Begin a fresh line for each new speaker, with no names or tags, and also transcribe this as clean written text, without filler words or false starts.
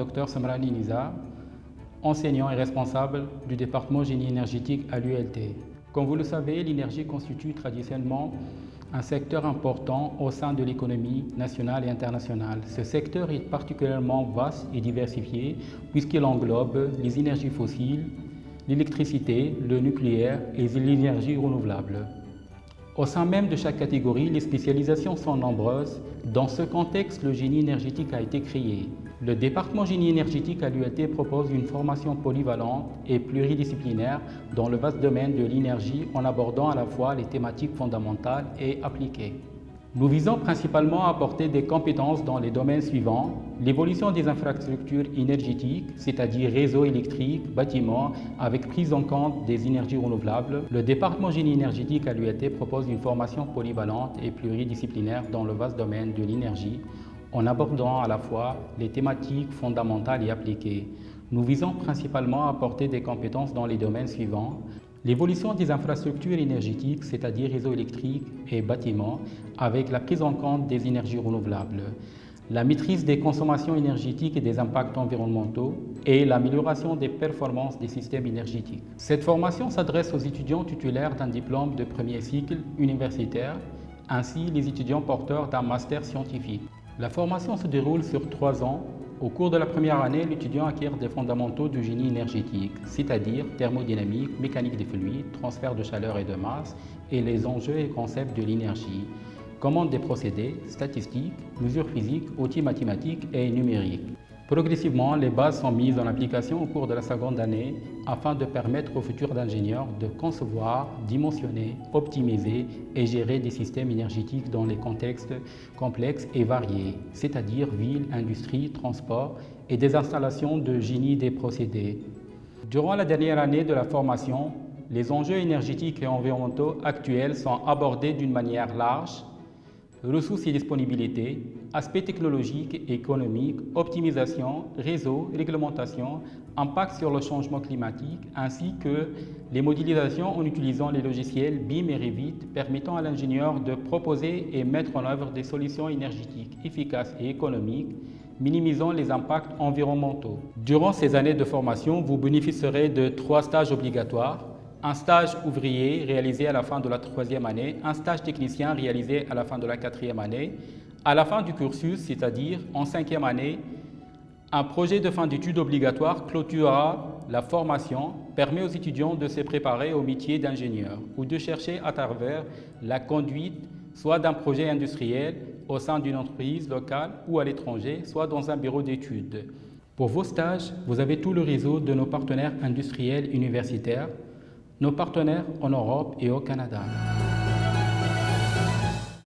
Dr Samrani Nizar, enseignant et responsable du département génie énergétique à l'ULT. Comme vous le savez, l'énergie constitue traditionnellement un secteur important au sein de l'économie nationale et internationale. Ce secteur est particulièrement vaste et diversifié puisqu'il englobe les énergies fossiles, l'électricité, le nucléaire et les énergies renouvelables. Au sein même de chaque catégorie, les spécialisations sont nombreuses. Dans ce contexte, le génie énergétique a été créé. Le département génie énergétique à l'ULT propose une formation polyvalente et pluridisciplinaire dans le vaste domaine de l'énergie en abordant à la fois les thématiques fondamentales et appliquées. Nous visons principalement à apporter des compétences dans les domaines suivants: l'évolution des infrastructures énergétiques, c'est-à-dire réseaux électriques, bâtiments, avec prise en compte des énergies renouvelables. Le département génie énergétique à l'ULT propose une formation polyvalente et pluridisciplinaire dans le vaste domaine de l'énergie, en abordant à la fois les thématiques fondamentales et appliquées. Nous visons principalement à apporter des compétences dans les domaines suivants: l'évolution des infrastructures énergétiques, c'est-à-dire réseaux électriques et bâtiments, avec la prise en compte des énergies renouvelables, la maîtrise des consommations énergétiques et des impacts environnementaux et l'amélioration des performances des systèmes énergétiques. Cette formation s'adresse aux étudiants titulaires d'un diplôme de premier cycle universitaire, ainsi les étudiants porteurs d'un master scientifique. La formation se déroule sur 3 ans. Au cours de la première année, l'étudiant acquiert des fondamentaux du génie énergétique, c'est-à-dire thermodynamique, mécanique des fluides, transfert de chaleur et de masse, et les enjeux et concepts de l'énergie, commande des procédés, statistiques, mesures physiques, outils mathématiques et numériques. Progressivement, les bases sont mises en application au cours de la seconde année afin de permettre aux futurs ingénieurs de concevoir, dimensionner, optimiser et gérer des systèmes énergétiques dans les contextes complexes et variés, c'est-à-dire ville, industrie, transport et des installations de génie des procédés. Durant la dernière année de la formation, les enjeux énergétiques et environnementaux actuels sont abordés d'une manière large: ressources et disponibilité, aspects technologiques et économiques, optimisation, réseau, réglementation, impact sur le changement climatique, ainsi que les modélisations en utilisant les logiciels BIM et Revit, permettant à l'ingénieur de proposer et mettre en œuvre des solutions énergétiques efficaces et économiques, minimisant les impacts environnementaux. Durant ces années de formation, vous bénéficierez de 3 stages obligatoires: un stage ouvrier réalisé à la fin de la 3e année, un stage technicien réalisé à la fin de la 4e année. À la fin du cursus, c'est-à-dire en 5e année, un projet de fin d'études obligatoire clôturera la formation, permet aux étudiants de se préparer au métier d'ingénieur ou de chercher à travers la conduite soit d'un projet industriel au sein d'une entreprise locale ou à l'étranger, soit dans un bureau d'études. Pour vos stages, vous avez tout le réseau de nos partenaires industriels universitaires, nos partenaires en Europe et au Canada.